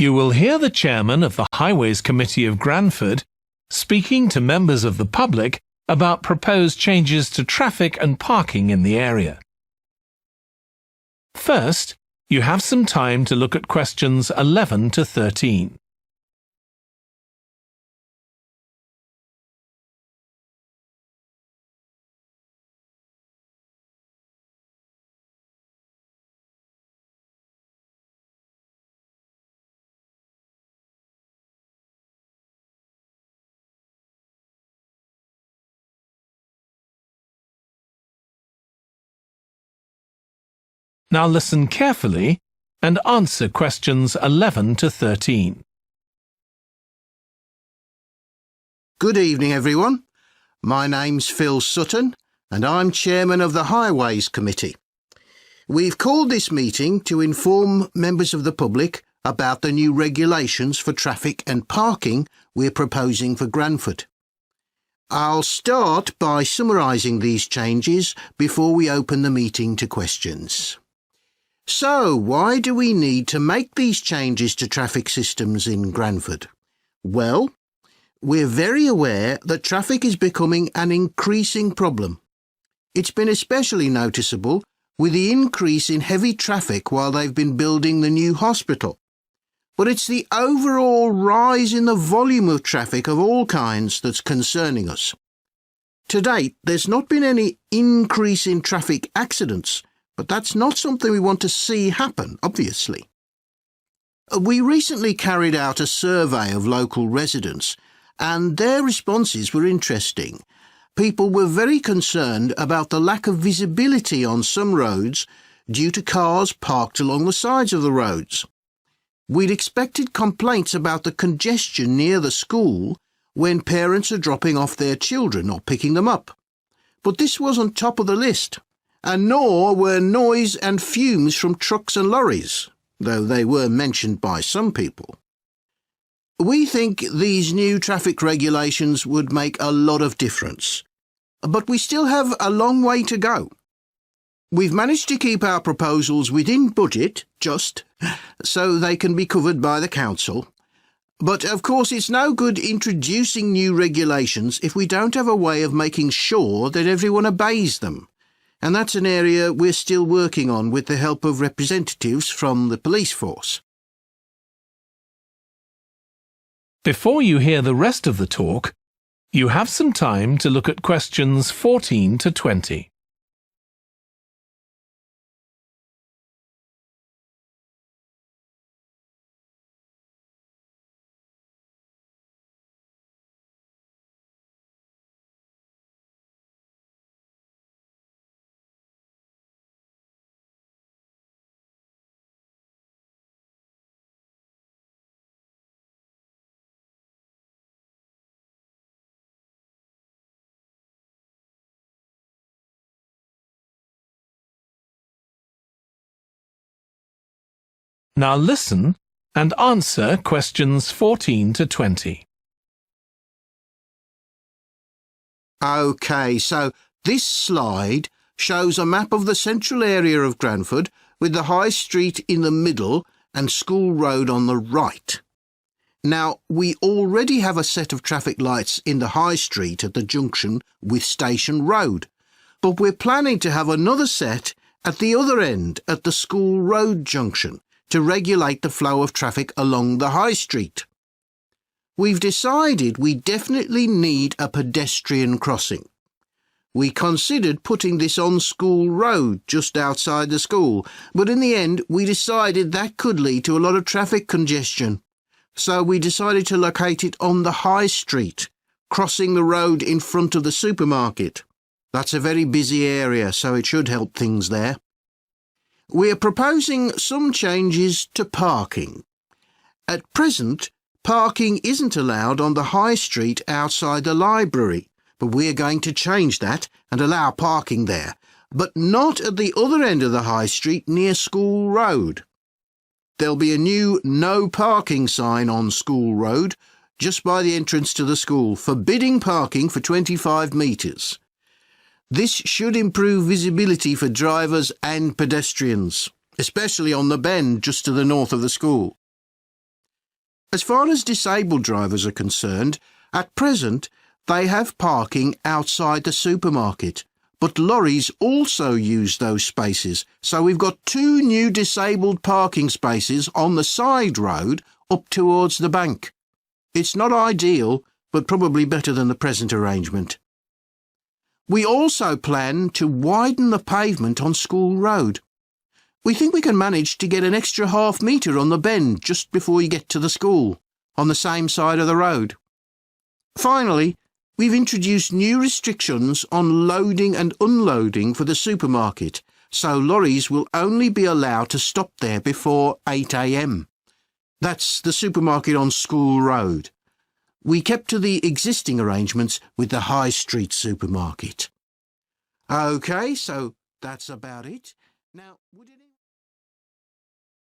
You will hear the chairman of the Highways Committee of Granford speaking to members of the public about proposed changes to traffic and parking in the area. First, you have some time to look at questions 11 to 13. Now listen carefully and answer questions 11 to 13. Good evening, everyone. My name's Phil Sutton, and I'm chairman of the Highways Committee. We've called this meeting to inform members of the public about the new regulations for traffic and parking we're proposing for Granford. I'll start by summarising these changes before we open the meeting to questions. So, why do we need to make these changes to traffic systems in Granford? Well, we're very aware that traffic is becoming an increasing problem. It's been especially noticeable with the increase in heavy traffic while they've been building the new hospital. But it's the overall rise in the volume of traffic of all kinds that's concerning us. To date, there's not been any increase in traffic accidents, but that's not something we want to see happen, obviously. We recently carried out a survey of local residents, and their responses were interesting. People were very concerned about the lack of visibility on some roads due to cars parked along the sides of the roads. We'd expected complaints about the congestion near the school when parents are dropping off their children or picking them up. But this wasn't top of the list, and nor were noise and fumes from trucks and lorries, though they were mentioned by some people. We think these new traffic regulations would make a lot of difference, but we still have a long way to go. We've managed to keep our proposals within budget, so they can be covered by the council. But of course it's no good introducing new regulations if we don't have a way of making sure that everyone obeys them. And that's an area we're still working on with the help of representatives from the police force. Before you hear the rest of the talk, you have some time to look at questions 14 to 20. Now listen and answer questions 14 to 20. OK, so this slide shows a map of the central area of Granford with the High Street in the middle and School Road on the right. Now, we already have a set of traffic lights in the High Street at the junction with Station Road, but we're planning to have another set at the other end at the School Road junction to regulate the flow of traffic along the High Street. We've decided we definitely need a pedestrian crossing. We considered putting this on School Road just outside the school, but in the end we decided that could lead to a lot of traffic congestion. So we decided to locate it on the High Street, crossing the road in front of the supermarket. That's a very busy area, so it should help things there. We're proposing some changes to parking. At present, parking isn't allowed on the High Street outside the library, but we're going to change that and allow parking there, but not at the other end of the High Street near School Road. There'll be a new no parking sign on School Road just by the entrance to the school, forbidding parking for 25 metres. This should improve visibility for drivers and pedestrians, especially on the bend just to the north of the school. As far as disabled drivers are concerned, at present they have parking outside the supermarket, but lorries also use those spaces, so we've got 2 new disabled parking spaces on the side road up towards the bank. It's not ideal, but probably better than the present arrangement. We also plan to widen the pavement on School Road. We think we can manage to get an extra ½ metre on the bend just before you get to the school, on the same side of the road. Finally, we've introduced new restrictions on loading and unloading for the supermarket, so lorries will only be allowed to stop there before 8 a.m. That's the supermarket on School Road. We kept to the existing arrangements with the High Street supermarket. OK, so that's about it. Now, would